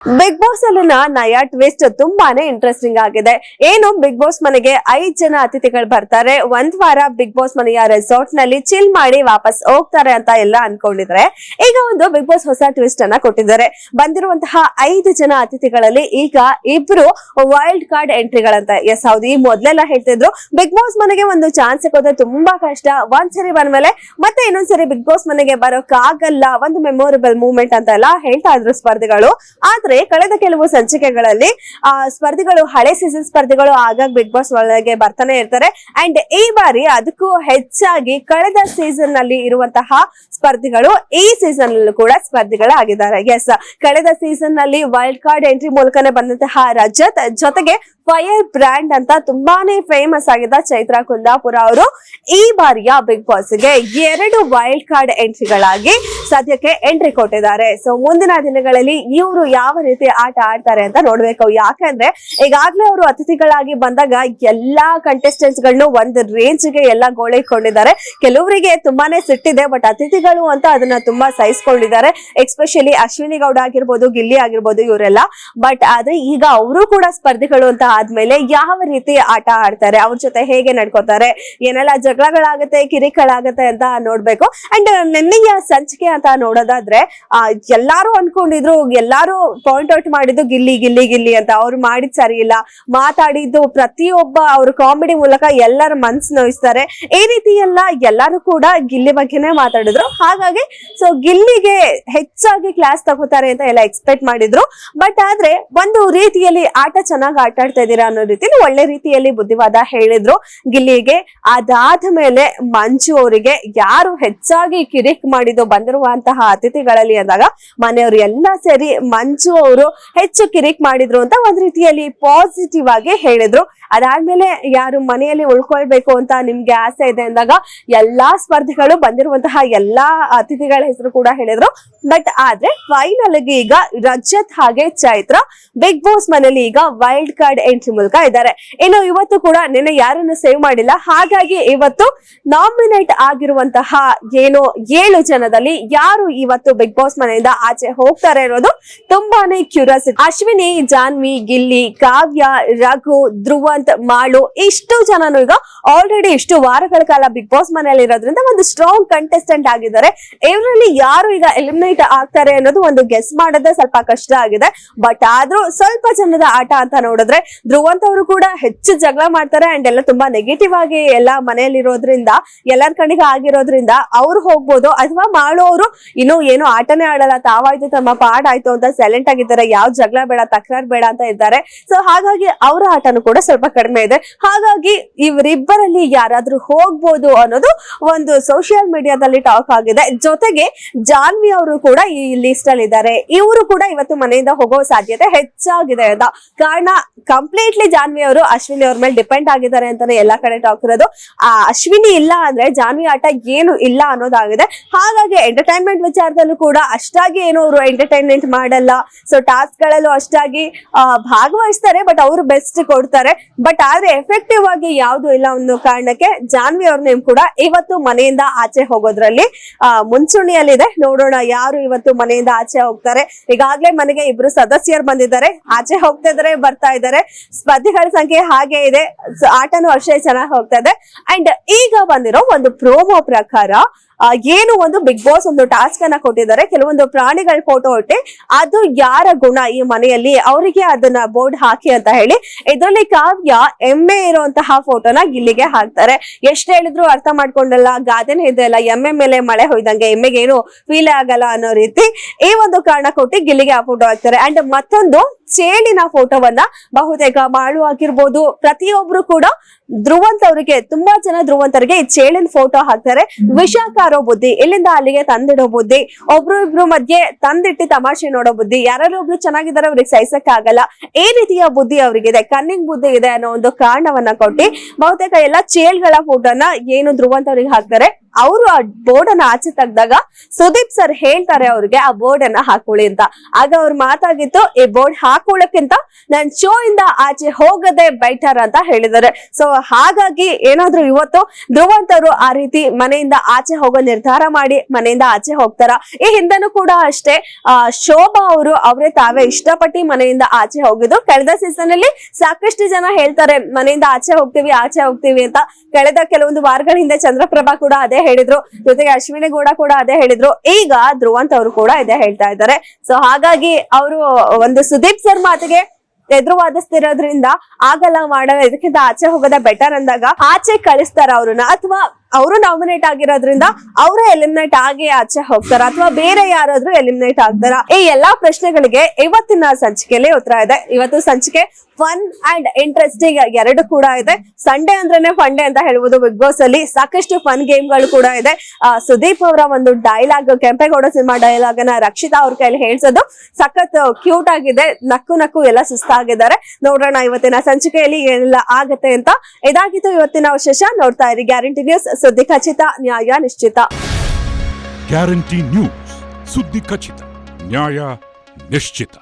Big boss ಅಲ್ಲಿನ ನಯಾ twist ತುಂಬಾನೇ interesting ಆಗಿದೆ. ಏನು ಬಿಗ್ ಬಾಸ್ ಮನೆಗೆ 5 ಜನ ಅತಿಥಿಗಳು ಬರ್ತಾರೆ. ಒಂದ್ ವಾರ ಬಿಗ್ ಬಾಸ್ ಮನೆಯ ರೆಸಾರ್ಟ್ ನಲ್ಲಿ ಚಿಲ್ ಮಾಡಿ ವಾಪಸ್ ಹೋಗ್ತಾರೆ ಅಂತ ಎಲ್ಲ ಅನ್ಕೊಂಡಿದ್ರೆ, ಈಗ ಒಂದು ಬಿಗ್ ಬಾಸ್ ಹೊಸ ಟ್ವಿಸ್ಟ್ ಅನ್ನ ಕೊಟ್ಟಿದ್ದಾರೆ. ಬಂದಿರುವಂತಹ 5 ಜನ ಅತಿಥಿಗಳಲ್ಲಿ ಈಗ ಇಬ್ರು ವೈಲ್ಡ್ ಕಾರ್ಡ್ ಎಂಟ್ರಿಗಳಂತ. ಎಸ್ ಹೌದು, ಈ ಮೊದ್ಲೆಲ್ಲ ಹೇಳ್ತಿದ್ರು ಬಿಗ್ ಬಾಸ್ ಮನೆಗೆ ಒಂದು ಚಾನ್ಸ್ ಸಿಗೋದು ತುಂಬಾ ಕಷ್ಟ, ಒಂದ್ಸರಿ ಬಂದ್ಮೇಲೆ ಮತ್ತೆ ಇನ್ನೊಂದ್ಸರಿ ಬಿಗ್ ಬಾಸ್ ಮನೆಗೆ ಬರೋಕ್ ಆಗಲ್ಲ, ಒಂದು ಮೆಮೊರೇಬಲ್ ಮೂಮೆಂಟ್ ಅಂತ ಎಲ್ಲ ಹೇಳ್ತಾ ಇದ್ರು ಸ್ಪರ್ಧಿಗಳು. ಆದ್ರೆ ಕಳೆದ ಕೆಲವು ಸಂಚಿಕೆಗಳಲ್ಲಿ ಸ್ಪರ್ಧಿಗಳು, ಹಳೆ ಸೀಸನ್ ಸ್ಪರ್ಧಿಗಳು ಆಗಾಗ ಬಿಗ್ ಬಾಸ್ ಒಳಗೆ ಬರ್ತಾನೆ ಇರ್ತಾರೆ. ಅಂಡ್ ಈ ಬಾರಿ ಅದಕ್ಕೂ ಹೆಚ್ಚಾಗಿ ಕಳೆದ ಸೀಸನ್ ನಲ್ಲಿ ಇರುವಂತಹ ಸ್ಪರ್ಧಿಗಳು ಈ ಸೀಸನ್ ನಲ್ಲೂ ಕೂಡ ಸ್ಪರ್ಧಿಗಳಾಗಿದ್ದಾರೆ. ಎಸ್, ಕಳೆದ ಸೀಸನ್ ನಲ್ಲಿ ವೈಲ್ಡ್ ಕಾರ್ಡ್ ಎಂಟ್ರಿ ಮೂಲಕನೇ ಬಂದಂತಹ ರಜತ್ ಜೊತೆಗೆ ಫೈರ್ ಬ್ರ್ಯಾಂಡ್ ಅಂತ ತುಂಬಾನೇ ಫೇಮಸ್ ಆಗಿದ್ದ ಚೈತ್ರ ಕುಂದಾಪುರ ಅವರು ಈ ಬಾರಿಯ ಬಿಗ್ ಬಾಸ್ ಗೆ 2 ವೈಲ್ಡ್ ಕಾರ್ಡ್ ಎಂಟ್ರಿಗಳಾಗಿ ಸದ್ಯಕ್ಕೆ ಎಂಟ್ರಿ ಕೊಟ್ಟಿದ್ದಾರೆ. ಸೊ ಮುಂದಿನ ದಿನಗಳಲ್ಲಿ ಇವರು ಯಾವ ರೀತಿ ಆಟ ಆಡ್ತಾರೆ ಅಂತ ನೋಡ್ಬೇಕು. ಯಾಕಂದ್ರೆ ಈಗಾಗ್ಲೇ ಅವರು ಅತಿಥಿಗಳಾಗಿ ಬಂದಾಗ ಎಲ್ಲಾ ಕಂಟೆಸ್ಟೆಂಟ್ಸ್ ಗಳನ್ನ ಒಂದು ರೇಂಜ್ ಗೆ ಎಲ್ಲ ಗೋಳೈಕೊಂಡಿದ್ದಾರೆ. ಕೆಲವರಿಗೆ ತುಂಬಾನೇ ಸಿಟ್ಟಿದೆ, ಬಟ್ ಅತಿಥಿಗಳು ಅಂತ ಅದನ್ನ ತುಂಬಾ ಸಹಿಸ್ಕೊಂಡಿದ್ದಾರೆ. ಎಸ್ಪೆಷಲಿ ಅಶ್ವಿನಿ ಗೌಡ ಆಗಿರ್ಬೋದು, ಗಿಲ್ಲಿ ಆಗಿರ್ಬೋದು, ಇವರೆಲ್ಲ. ಬಟ್ ಆದ್ರೆ ಈಗ ಅವರು ಕೂಡ ಸ್ಪರ್ಧಿಗಳು ಅಂತ ಆದ್ಮೇಲೆ ಯಾವ ರೀತಿ ಆಟ ಆಡ್ತಾರೆ, ಅವ್ರ ಜೊತೆ ಹೇಗೆ ನಡ್ಕೋತಾರೆ, ಏನೆಲ್ಲ ಜಗಳಗಳಾಗತ್ತೆ, ಕಿರಿಕಗಳಾಗತ್ತೆ ಅಂತ ನೋಡ್ಬೇಕು. ಅಂಡ್ ನೆನ್ನೆಯ ಸಂಚಿಕೆ ಅಂತ ನೋಡೋದಾದ್ರೆ ಎಲ್ಲಾರು ಅನ್ಕೊಂಡಿದ್ರು, ಎಲ್ಲಾರು ಪಾಯಿಂಟ್ ಔಟ್ ಮಾಡಿದ್ದು ಗಿಲ್ಲಿ ಗಿಲ್ಲಿ ಗಿಲ್ಲಿ ಅಂತ. ಅವ್ರು ಮಾಡಿದ್ ಸರಿ ಇಲ್ಲ, ಮಾತಾಡಿದ್ದು ಪ್ರತಿಯೊಬ್ಬ ಅವ್ರ ಕಾಮಿಡಿ ಮೂಲಕ ಎಲ್ಲರ ಮನ್ಸು ನೋಯಿಸ್ತಾರೆ. ಈ ರೀತಿ ಎಲ್ಲಾರು ಕೂಡ ಗಿಲ್ಲಿ ಬಗ್ಗೆನೇ ಮಾತಾಡಿದ್ರು. ಹಾಗಾಗಿ ಸೊ ಗಿಲ್ಲಿಗೆ ಹೆಚ್ಚಾಗಿ ಕ್ಲಾಸ್ ತಗೋತಾರೆ ಅಂತ ಎಲ್ಲ ಎಕ್ಸ್ಪೆಕ್ಟ್ ಮಾಡಿದ್ರು. ಬಟ್ ಆದ್ರೆ ಒಂದು ರೀತಿಯಲ್ಲಿ ಆಟ ಚೆನ್ನಾಗಿ ಆಟ ಆಡ್ತಾ ಇದೀರಾ ಅನ್ನೋ ರೀತಿಯಲ್ಲಿ ಒಳ್ಳೆ ರೀತಿಯಲ್ಲಿ ಬುದ್ಧಿವಾದ ಹೇಳಿದ್ರು ಗಿಲ್ಲಿಗೆ. ಅದಾದ ಮೇಲೆ ಮಂಜು ಅವರಿಗೆ ಯಾರು ಹೆಚ್ಚಾಗಿ ಕಿರಿಕ್ ಮಾಡಿದ್ದು ಬಂದಿರುವಂತಹ ಅತಿಥಿಗಳಲ್ಲಿ ಅಂದಾಗ ಮನೆಯವರು ಎಲ್ಲ ಸೇರಿ ಮಂಜು ಅವರು ಹೆಚ್ಚು ಕಿರಿಕ್ ಮಾಡಿದ್ರು ಅಂತ ಒಂದ್ ರೀತಿಯಲ್ಲಿ ಪಾಸಿಟಿವ್ ಆಗಿ ಹೇಳಿದ್ರು. ಅದಾದ್ಮೇಲೆ ಯಾರು ಮನೆಯಲ್ಲಿ ಉಳ್ಕೊಳ್ಬೇಕು ಅಂತ ನಿಮ್ಗೆ ಆಸೆ ಇದೆ ಅಂದಾಗ ಎಲ್ಲಾ ಸ್ಪರ್ಧಿಗಳು ಬಂದಿರುವಂತಹ ಎಲ್ಲಾ ಅತಿಥಿಗಳ ಹೆಸರು ಕೂಡ ಹೇಳಿದ್ರು. ಬಟ್ ಆದ್ರೆ ಫೈನಲ್ ಗೆ ಈಗ ರಜತ್ ಹಾಗೆ ಚೈತ್ರ ಬಿಗ್ ಬಾಸ್ ಮನೆಯಲ್ಲಿ ಈಗ ವೈಲ್ಡ್ ಕಾರ್ಡ್ ಎಂಟ್ರಿ ಮೂಲಕ ಇದ್ದಾರೆ. ಇನ್ನು ಇವತ್ತು ಕೂಡ ನಿನ್ನೆ ಯಾರನ್ನು ಸೇವ್ ಮಾಡಿಲ್ಲ. ಹಾಗಾಗಿ ಇವತ್ತು ನಾಮಿನೇಟ್ ಆಗಿರುವಂತಹ 7 ಜನದಲ್ಲಿ ಯಾರು ಇವತ್ತು ಬಿಗ್ ಬಾಸ್ ಮನೆಯಿಂದ ಆಚೆ ಹೋಗ್ತಾರೆ ಇರೋದು ತುಂಬಾನೇ ಕ್ಯೂರಿಯಾಸಿಟಿ. ಅಶ್ವಿನಿ, ಜಾನ್ವಿ, ಗಿಲ್ಲಿ, ಕಾವ್ಯ, ರಘು, ಧ್ರುವಂತ್, ಮಾಳು ಇಷ್ಟು ಜನನು ಈಗ ಆಲ್ರೆಡಿ ಇಷ್ಟು ವಾರಗಳ ಕಾಲ ಬಿಗ್ ಬಾಸ್ ಮನೆಯಲ್ಲಿ ಇರೋದ್ರಿಂದ ಒಂದು ಸ್ಟ್ರಾಂಗ್ ಕಂಟೆಸ್ಟೆಂಟ್ ಆಗಿದ್ದಾರೆ. ಇವರಲ್ಲಿ ಯಾರು ಈಗ ಎಲಿಮಿನೇಟ್ ಆಗ್ತಾರೆ ಅನ್ನೋದು ಒಂದು ಗೆಸ್ ಮಾಡೋದೇ ಸ್ವಲ್ಪ ಕಷ್ಟ ಆಗಿದೆ. ಬಟ್ ಆದ್ರೂ ಸ್ವಲ್ಪ ಜನದ ಆಟ ಅಂತ ನೋಡಿದ್ರೆ ಧ್ರುವಂತ್ ಅವರು ಕೂಡ ಹೆಚ್ಚು ಜಗಳ ಮಾಡ್ತಾರೆ. ಅಂಡ್ ಎಲ್ಲ ತುಂಬಾ ನೆಗೆಟಿವ್ ಆಗಿ ಎಲ್ಲ ಮನೆಯಲ್ಲಿರೋದ್ರಿಂದ, ಎಲ್ಲರ ಕಣ್ಣಿಗೆ ಆಗಿರೋದ್ರಿಂದ ಅವ್ರು ಹೋಗ್ಬೋದು. ಅಥವಾ ಮಾಳು ಅವರು ಇನ್ನು ಏನು ಆಟನೇ ಆಡಲ್ಲ, ತಾವಾಯ್ತು ತಮ್ಮ ಪಾಡ್ ಆಯ್ತು ಅಂತ ಸೈಲೆಂಟ್ ಆಗಿದ್ದಾರೆ, ಯಾವ ಜಗಳ ಬೇಡ, ತಕರಾರ್ ಬೇಡ ಅಂತ ಇದ್ದಾರೆ. ಸೊ ಹಾಗಾಗಿ ಅವರ ಆಟನು ಕೂಡ ಸ್ವಲ್ಪ ಕಡಿಮೆ ಇದೆ. ಹಾಗಾಗಿ ಇವರಿಬ್ಬರಲ್ಲಿ ಯಾರಾದ್ರೂ ಹೋಗ್ಬೋದು ಅನ್ನೋದು ಒಂದು ಸೋಷಿಯಲ್ ಮೀಡಿಯಾದಲ್ಲಿ ಟಾಕ್ ಆಗಿದೆ. ಜೊತೆಗೆ ಜಾನ್ವಿ ಅವರು ಕೂಡ ಈ ಲಿಸ್ಟ್ ಅಲ್ಲಿ ಇದ್ದಾರೆ. ಇವರು ಕೂಡ ಇವತ್ತು ಮನೆಯಿಂದ ಹೋಗೋ ಸಾಧ್ಯತೆ ಹೆಚ್ಚಾಗಿದೆ ಅಂತ. ಕಾರಣ ಕಂಪ್ಲೀಟ್ಲಿ ಜಾನ್ವಿ ಅವರು ಅಶ್ವಿನಿ ಅವ್ರ ಮೇಲೆ ಡಿಪೆಂಡ್ ಆಗಿದ್ದಾರೆ ಅಂತಾನೆ ಎಲ್ಲಾ ಕಡೆ ಟಾಕ್ ಇರೋದು. ಅಶ್ವಿನಿ ಇಲ್ಲ ಅಂದ್ರೆ ಜಾನ್ವಿ ಆಟ ಏನು ಇಲ್ಲ ಅನ್ನೋದಾಗಿದೆ. ಹಾಗಾಗಿ ಎಂಟರ್ಟೈನ್ಮೆಂಟ್ ವಿಚಾರದಲ್ಲೂ ಕೂಡ ಅಷ್ಟಾಗಿ ಏನು ಅವರು ಎಂಟರ್ಟೈನ್ಮೆಂಟ್ ಮಾಡಲ್ಲ. ಸೊ ಟಾಸ್ಕ್ ಗಳಲ್ಲೂ ಅಷ್ಟಾಗಿ ಭಾಗವಹಿಸ್ತಾರೆ, ಬಟ್ ಅವರು ಬೆಸ್ಟ್ ಕೊಡ್ತಾರೆ. ಬಟ್ ಆದ್ರೆ ಎಫೆಕ್ಟಿವ್ ಆಗಿ ಯಾವ್ದು ಇಲ್ಲ ಅನ್ನೋ ಕಾರಣಕ್ಕೆ ಜಾನ್ವಿ ಅವ್ರ ನೇಮ್ ಕೂಡ ಇವತ್ತು ಮನೆಯಿಂದ ಆಚೆ ಹೋಗೋದ್ರಲ್ಲಿ ಮುಂಚೂಣಿಯಲ್ಲಿದೆ. ನೋಡೋಣ ಯಾರು ಇವತ್ತು ಮನೆಯಿಂದ ಆಚೆ ಹೋಗ್ತಾರೆ. ಈಗಾಗ್ಲೇ ಮನೆಗೆ 2 ಸದಸ್ಯರು ಬಂದಿದ್ದಾರೆ, ಆಚೆ ಹೋಗ್ತಾ ಇದಾರೆ, ಬರ್ತಾ ಇದ್ದಾರೆ. ಸ್ಪರ್ಧಿಗಳ ಸಂಖ್ಯೆ ಹಾಗೆ ಇದೆ. ಆಟನೂ ಅಷ್ಟೇ ಚೆನ್ನಾಗಿ ಹೋಗ್ತಾ ಇದೆ. ಅಂಡ್ ಈಗ ಬಂದಿರೋ ಒಂದು ಪ್ರೋಮೋ ಪ್ರಕಾರ ಏನು ಒಂದು ಬಿಗ್ ಬಾಸ್ ಒಂದು ಟಾಸ್ಕ್ ಅನ್ನ ಕೊಟ್ಟಿದ್ದಾರೆ. ಕೆಲವೊಂದು ಪ್ರಾಣಿಗಳ ಫೋಟೋ ಇಟ್ಟು ಅದು ಯಾರ ಗುಣ ಈ ಮನೆಯಲ್ಲಿ ಅವರಿಗೆ ಅದನ್ನ ಬೋರ್ಡ್ ಹಾಕಿ ಅಂತ ಹೇಳಿ ಇದರಲ್ಲಿ ಕಾವ್ಯ ಎಮ್ಮೆ ಇರುವಂತಹ ಫೋಟೋನ ಗಿಲ್ಲಿಗೆ ಹಾಕ್ತಾರೆ. ಎಷ್ಟ್ ಹೇಳಿದ್ರು ಅರ್ಥ ಮಾಡ್ಕೊಂಡಲ್ಲ, ಗಾದೆನೇ ಇದೆ ಅಲ್ಲ, ಎಮ್ಮೆ ಮೇಲೆ ಮಳೆ ಹೊಯ್ದಂಗೆ ಎಮ್ಮೆಗೆ ಏನು ಫೀಲ್ ಆಗಲ್ಲ ಅನ್ನೋ ರೀತಿ ಈ ಒಂದು ಕಾರಣ ಕೊಟ್ಟು ಗಿಲ್ಲಿಗೆ ಆ ಫೋಟೋ ಹಾಕ್ತಾರೆ. ಅಂಡ್ ಮತ್ತೊಂದು ಚೇಳಿನ ಫೋಟೋವನ್ನ ಬಹುತೇಕ ಮಾಳು ಆಗಿರ್ಬೋದು, ಪ್ರತಿಯೊಬ್ರು ಕೂಡ ಧ್ರುವಂತ್ ಅವರಿಗೆ, ತುಂಬಾ ಜನ ಧ್ರುವಂತರಿಗೆ ಈ ಚೇಳಿನ ಫೋಟೋ ಹಾಕ್ತಾರೆ. ವಿಷಕಾರೋ ಬುದ್ಧಿ, ಇಲ್ಲಿಂದ ಅಲ್ಲಿಗೆ ತಂದಿಡೋ ಬುದ್ಧಿ, ಒಬ್ರು ಇಬ್ರು ಮಧ್ಯೆ ತಂದಿಟ್ಟು ತಮಾಷೆ ನೋಡೋ ಬುದ್ಧಿ, ಯಾರು ಒಬ್ರು ಚೆನ್ನಾಗಿದ್ದಾರೆ ಅವ್ರಿಗೆ ಸಹಿಸಕ್ ಆಗಲ್ಲ, ಈ ರೀತಿಯ ಬುದ್ಧಿ ಅವ್ರಿಗಿದೆ, ಕನ್ನಿಂಗ್ ಬುದ್ಧಿ ಇದೆ ಅನ್ನೋ ಒಂದು ಕಾರಣವನ್ನ ಕೊಟ್ಟು ಬಹುತೇಕ ಎಲ್ಲ ಚೇಳ್ಗಳ ಫೋಟೋನ ಏನು ಧ್ರುವಂತ್ ಅವ್ರಿಗೆ ಹಾಕ್ತಾರೆ. ಅವರು ಆ ಬೋರ್ಡ್ ಅನ್ನ ಆಚೆ ತೆಗ್ದಾಗ ಸುದೀಪ್ ಸರ್ ಹೇಳ್ತಾರೆ ಅವ್ರಿಗೆ ಆ ಬೋರ್ಡ್ ಅನ್ನ ಹಾಕೊಳ್ಳಿ ಅಂತ. ಆಗ ಅವ್ರ ಮಾತಾಗಿತ್ತು, ಈ ಬೋರ್ಡ್ ಹಾಕೊಳ್ಳಕ್ಕಿಂತ ನಾನ್ ಶೋ ಇಂದ ಆಚೆ ಹೋಗದೆ ಬೆಟರ್ ಅಂತ ಹೇಳಿದ್ದಾರೆ. ಸೊ ಹಾಗಾಗಿ ಏನಾದ್ರು ಇವತ್ತು ಧ್ರುವಂತ್ ಅವರು ಆ ರೀತಿ ಮನೆಯಿಂದ ಆಚೆ ಹೋಗೋ ನಿರ್ಧಾರ ಮಾಡಿ ಮನೆಯಿಂದ ಆಚೆ ಹೋಗ್ತಾರ. ಈ ಹಿಂದೆನೂ ಕೂಡ ಅಷ್ಟೇ ಶೋಭಾ ಅವರು ಅವರೇ ತಾವೇ ಇಷ್ಟಪಟ್ಟು ಮನೆಯಿಂದ ಆಚೆ ಹೋಗಿದ್ರು. ಕಳೆದ ಸೀಸನ್ ಅಲ್ಲಿ ಸಾಕಷ್ಟು ಜನ ಹೇಳ್ತಾರೆ ಮನೆಯಿಂದ ಆಚೆ ಹೋಗ್ತೀವಿ ಅಂತ. ಕಳೆದ ಕೆಲವೊಂದು ವಾರಗಳ ಹಿಂದೆ ಚಂದ್ರಪ್ರಭಾ ಕೂಡ ಅದೇ ಹೇಳಿದ್ರು, ಜೊತೆಗೆ ಅಶ್ವಿನಿ ಗೌಡ ಕೂಡ ಅದೇ ಹೇಳಿದ್ರು. ಈಗ ಧ್ರುವಂತ್ ಅವರು ಕೂಡ ಇದೇ ಹೇಳ್ತಾ ಇದ್ದಾರೆ. ಸೊ ಹಾಗಾಗಿ ಅವರು ಒಂದು ಸುದೀಪ್ ಸರ್ ಮಾತಿಗೆ ಎದುರು ವಾದಿಸ್ತಿರೋದ್ರಿಂದ ಆಗಲ್ಲ ಮಾಡಲ್ಲ, ಇದಕ್ಕಿಂತ ಆಚೆ ಹೋಗೋದ ಬೆಟರ್ ಅಂದಾಗ ಆಚೆ ಕಳಿಸ್ತಾರ ಅವ್ರನ್ನ, ಅಥವಾ ಅವರು ನಾಮಿನೇಟ್ ಆಗಿರೋದ್ರಿಂದ ಅವರೇ ಎಲಿಮಿನೇಟ್ ಆಗಿ ಆಚೆ ಹೋಗ್ತಾರ, ಅಥವಾ ಬೇರೆ ಯಾರಾದ್ರೂ ಎಲಿಮಿನೇಟ್ ಆಗ್ತಾರ? ಈ ಎಲ್ಲಾ ಪ್ರಶ್ನೆಗಳಿಗೆ ಇವತ್ತಿನ ಸಂಚಿಕೆಯಲ್ಲಿ ಉತ್ತರ ಇದೆ. ಇವತ್ತು ಸಂಚಿಕೆ ಫನ್ ಅಂಡ್ ಇಂಟ್ರೆಸ್ಟಿಂಗ್ ಎರಡು ಕೂಡ ಇದೆ. ಸಂಡೇ ಅಂದ್ರೇನೆ ಫನ್ ಡೇ ಅಂತ ಹೇಳ್ಬೋದು. ಬಿಗ್ ಬಾಸ್ ಅಲ್ಲಿ ಸಾಕಷ್ಟು ಫನ್ ಗೇಮ್ ಗಳು ಕೂಡ ಇದೆ. ಸುದೀಪ್ ಅವರ ಒಂದು ಡೈಲಾಗ್, ಕೆಂಪೇಗೌಡ ಸಿನಿಮಾ ಡೈಲಾಗ್ ಅನ್ನ ರಕ್ಷಿತಾ ಅವ್ರ ಕೈಲಿ ಹೇಳ್ಸೋದು ಸಖತ್ ಕ್ಯೂಟ್ ಆಗಿದೆ. ನಕ್ಕು ಎಲ್ಲ ಸುಸ್ತಾಗಿದ್ದಾರೆ. ನೋಡೋಣ ಇವತ್ತಿನ ಸಂಚಿಕೆಯಲ್ಲಿ ಏನೆಲ್ಲ ಆಗತ್ತೆ ಅಂತ. ಇದಾಗಿತ್ತು ಇವತ್ತಿನ ವಿಶೇಷ. ನೋಡ್ತಾ ಇರಿ ಗ್ಯಾರಂಟಿ ನ್ಯೂಸ್, ಸುದ್ದಿ ಖಚಿತ, ನ್ಯಾಯ ನಿಶ್ಚಿತ. ಗ್ಯಾರಂಟಿ ನ್ಯೂಸ್, ಸುದ್ದಿ ಖಚಿತ, ನ್ಯಾಯ ನಿಶ್ಚಿತ.